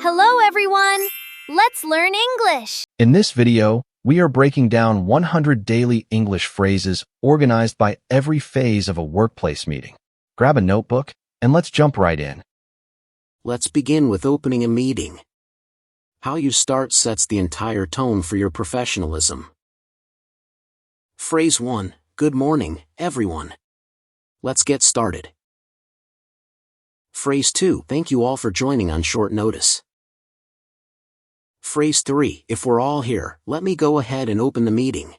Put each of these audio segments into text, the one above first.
Hello everyone! Let's learn English! In this video, we are breaking down 100 daily English phrases organized by every phase of a workplace meeting. Grab a notebook, and let's jump right in. Let's begin with opening a meeting. How you start sets the entire tone for your professionalism. Phrase 1, Good morning, everyone. Let's get started. Phrase 2, Thank you all for joining on short notice. Phrase 3, If we're all here, let me go ahead and open the meeting.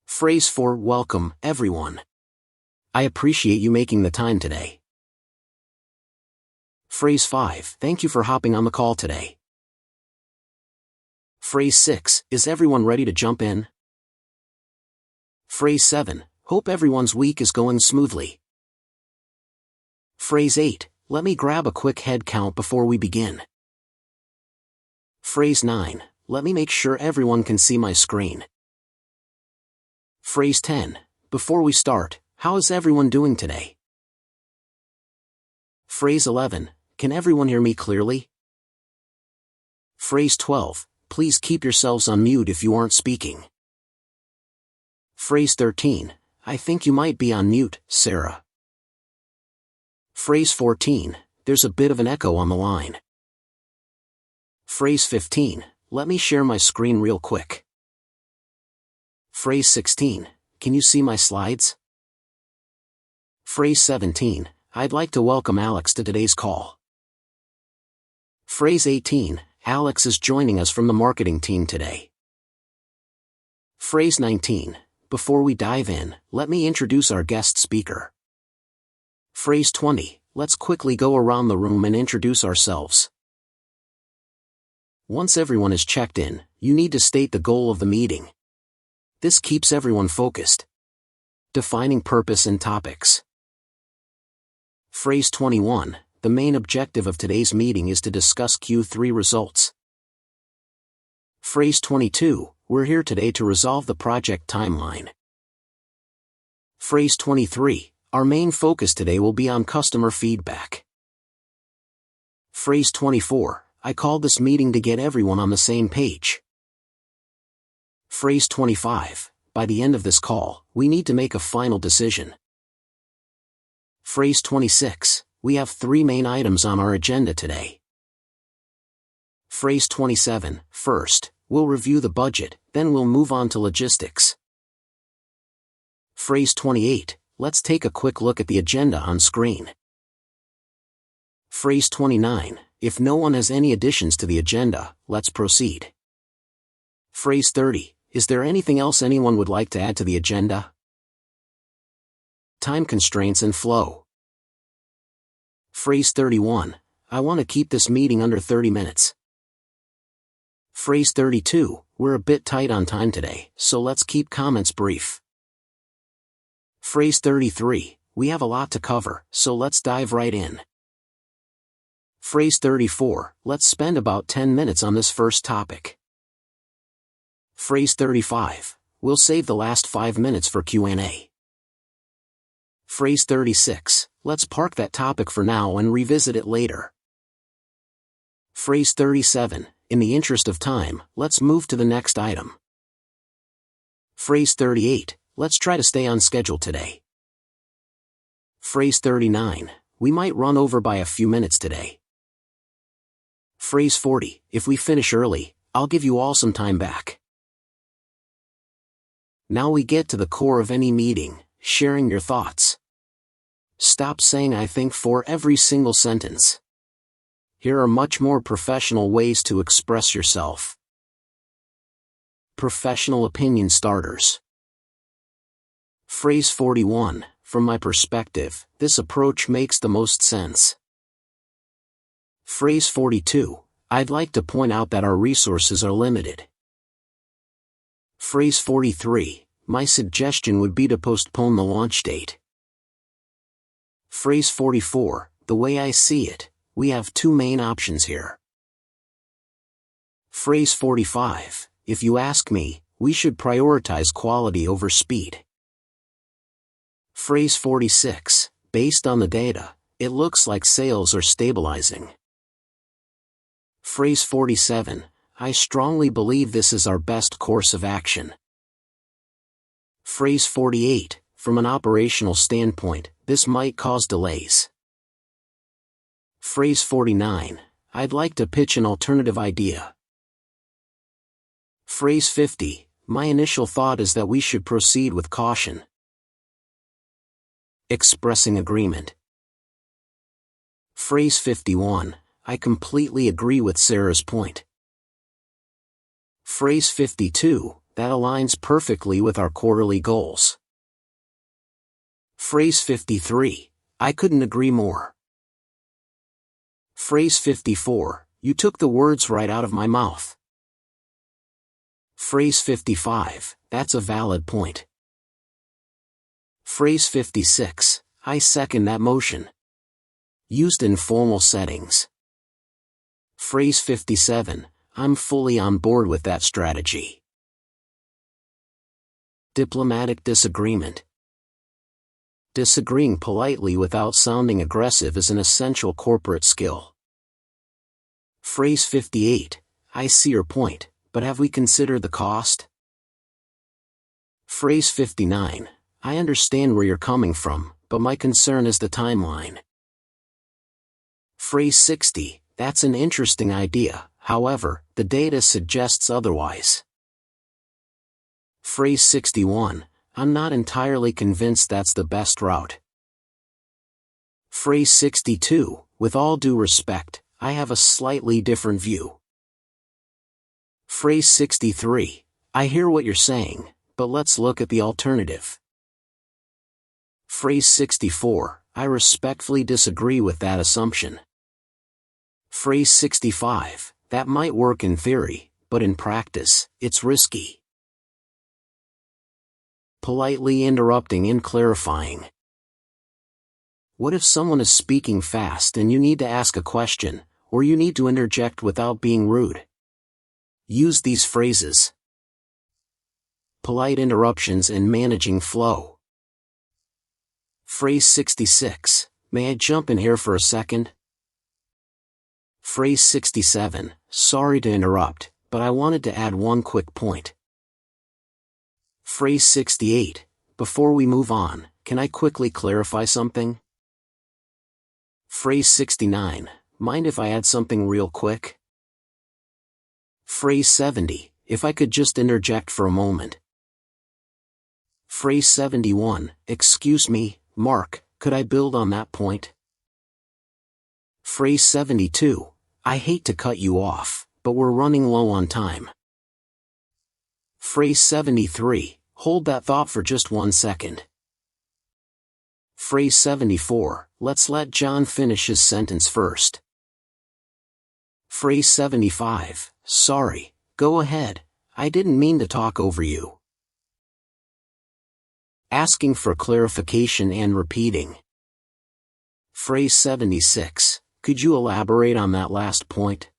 Phrase 4, Welcome, everyone. I appreciate you making the time today. Phrase 5, Thank you for hopping on the call today. Phrase 6, Is everyone ready to jump in? Phrase 7, Hope everyone's week is going smoothly. Phrase 8, Let me grab a quick head count before we begin. Phrase 9, Let me make sure everyone can see my screen. Phrase 10, Before we start, how is everyone doing today? Phrase 11, Can everyone hear me clearly? Phrase 12, Please keep yourselves on mute if you aren't speaking. Phrase 13, I think you might be on mute, Sarah. Phrase 14, There's a bit of an echo on the line. Phrase 15, Let me share my screen real quick. Phrase 16, Can you see my slides? Phrase 17, I'd like to welcome Alex to today's call. Phrase 18, Alex is joining us from the marketing team today. Phrase 19, Before we dive in, let me introduce our guest speaker. Phrase 20, Let's quickly go around the room and introduce ourselves. Once everyone is checked in, you need to state the goal of the meeting. This keeps everyone focused. Defining purpose and topics. Phrase 21, The main objective of today's meeting is to discuss Q3 results. Phrase 22, We're here today to resolve the project timeline. Phrase 23, Our main focus today will be on customer feedback. Phrase 24, I called this meeting to get everyone on the same page. Phrase 25, By the end of this call, we need to make a final decision. Phrase 26, We have 3 main items on our agenda today. Phrase 27, First, we'll review the budget, then we'll move on to logistics. Phrase 28, Let's take a quick look at the agenda on screen. Phrase 29, If no one has any additions to the agenda, let's proceed. Phrase 30, Is there anything else anyone would like to add to the agenda? Time constraints and flow. Phrase 31, I want to keep this meeting under 30 minutes. Phrase 32, We're a bit tight on time today, so let's keep comments brief. Phrase 33, We have a lot to cover, so let's dive right in. Phrase 34, Let's spend about 10 minutes on this first topic. Phrase 35, We'll save the last 5 minutes for Q&A. Phrase 36, Let's park that topic for now and revisit it later. Phrase 37, In the interest of time, let's move to the next item. Phrase 38, Let's try to stay on schedule today. Phrase 39, We might run over by a few minutes today. Phrase 40, If we finish early, I'll give you all some time back. Now we get to the core of any meeting, sharing your thoughts. Stop saying I think for every single sentence. Here are much more professional ways to express yourself. Professional opinion starters. Phrase 41, From my perspective, this approach makes the most sense. Phrase 42, I'd like to point out that our resources are limited. Phrase 43, My suggestion would be to postpone the launch date. Phrase 44, The way I see it, we have 2 main options here. Phrase 45, If you ask me, we should prioritize quality over speed. Phrase 46, Based on the data, it looks like sales are stabilizing. Phrase 47, I strongly believe this is our best course of action. Phrase 48, from an operational standpoint, this might cause delays. Phrase 49, I'd like to pitch an alternative idea. Phrase 50, my initial thought is that we should proceed with caution. Expressing agreement. Phrase 51, I completely agree with Sarah's point. Phrase 52, that aligns perfectly with our quarterly goals. Phrase 53, I couldn't agree more. Phrase 54, you took the words right out of my mouth. Phrase 55, that's a valid point. Phrase 56, I second that motion. Used in formal settings. Phrase 57, I'm fully on board with that strategy. Diplomatic disagreement. Disagreeing politely without sounding aggressive is an essential corporate skill. Phrase 58, I see your point, but have we considered the cost? Phrase 59, I understand where you're coming from, but my concern is the timeline. Phrase 60, that's an interesting idea, however, the data suggests otherwise. Phrase 61, I'm not entirely convinced that's the best route. Phrase 62, with all due respect, I have a slightly different view. Phrase 63, I hear what you're saying, but let's look at the alternative. Phrase 64, I respectfully disagree with that assumption. Phrase 65, that might work in theory, but in practice, it's risky. Politely interrupting and clarifying. What if someone is speaking fast and you need to ask a question, or you need to interject without being rude? Use these phrases. Polite interruptions and managing flow. Phrase 66, may I jump in here for a second? Phrase 67, sorry to interrupt, but I wanted to add one quick point. Phrase 68, before we move on, can I quickly clarify something? Phrase 69, mind if I add something real quick? Phrase 70, if I could just interject for a moment. Phrase 71, excuse me, Mark, could I build on that point? Phrase 72, I hate to cut you off, but we're running low on time. Phrase 73, hold that thought for just 1 second. Phrase 74, let's let John finish his sentence first. Phrase 75, sorry, go ahead, I didn't mean to talk over you. Asking for clarification and repeating. Phrase 76, could you elaborate on that last point?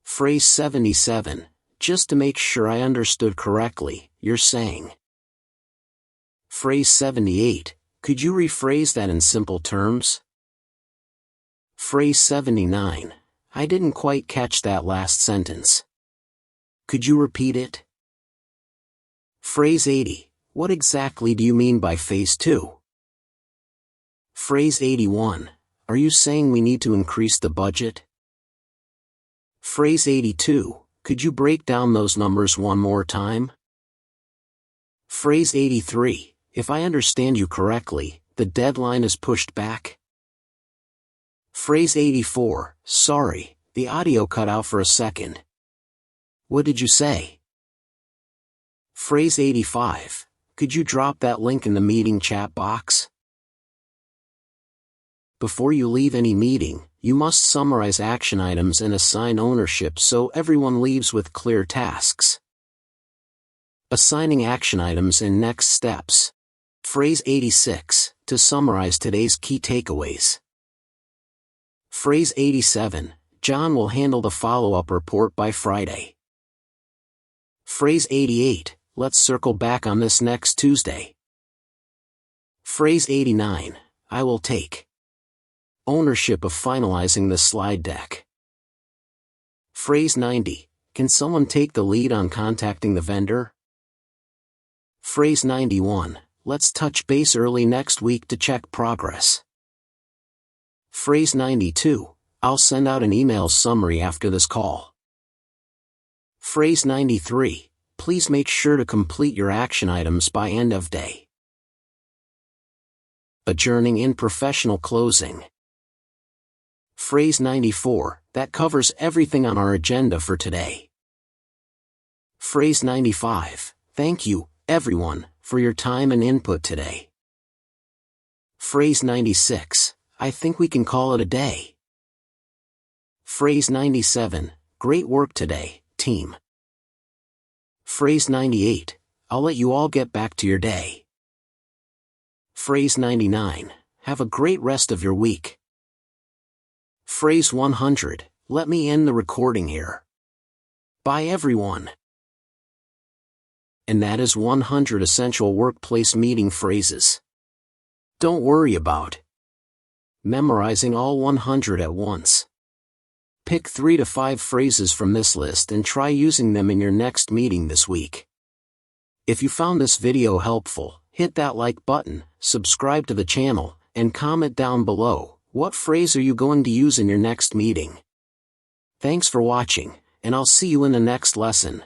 Phrase 77, just to make sure I understood correctly, you're saying. Phrase 78, could you rephrase that in simple terms? Phrase 79, I didn't quite catch that last sentence. Could you repeat it? Phrase 80, what exactly do you mean by phase 2? Phrase 81, are you saying we need to increase the budget? Phrase 82, could you break down those numbers one more time? Phrase 83, if I understand you correctly, the deadline is pushed back? Phrase 84, sorry, the audio cut out for a second. What did you say? Phrase 85, could you drop that link in the meeting chat box? Before you leave any meeting, you must summarize action items and assign ownership so everyone leaves with clear tasks. Assigning action items and next steps. Phrase 86, to summarize today's key takeaways. Phrase 87, John will handle the follow-up report by Friday. Phrase 88, let's circle back on this next Tuesday. Phrase 89, I will take ownership of finalizing the slide deck. Phrase 90. Can someone take the lead on contacting the vendor? Phrase 91. Let's touch base early next week to check progress. Phrase 92. I'll send out an email summary after this call. Phrase 93. Please make sure to complete your action items by end of day. Adjourning in professional closing. Phrase 94. That covers everything on our agenda for today. Phrase 95. Thank you, everyone, for your time and input today. Phrase 96. I think we can call it a day. Phrase 97. Great work today, team. Phrase 98. I'll let you all get back to your day. Phrase 99. Have a great rest of your week. Phrase 100. Let me end the recording here. Bye everyone. And that is 100 essential workplace meeting phrases. Don't worry about memorizing all 100 at once. Pick 3 to 5 phrases from this list and try using them in your next meeting this week. If you found this video helpful, hit that like button, subscribe to the channel, and comment down below, what phrase are you going to use in your next meeting? Thanks for watching, and I'll see you in the next lesson.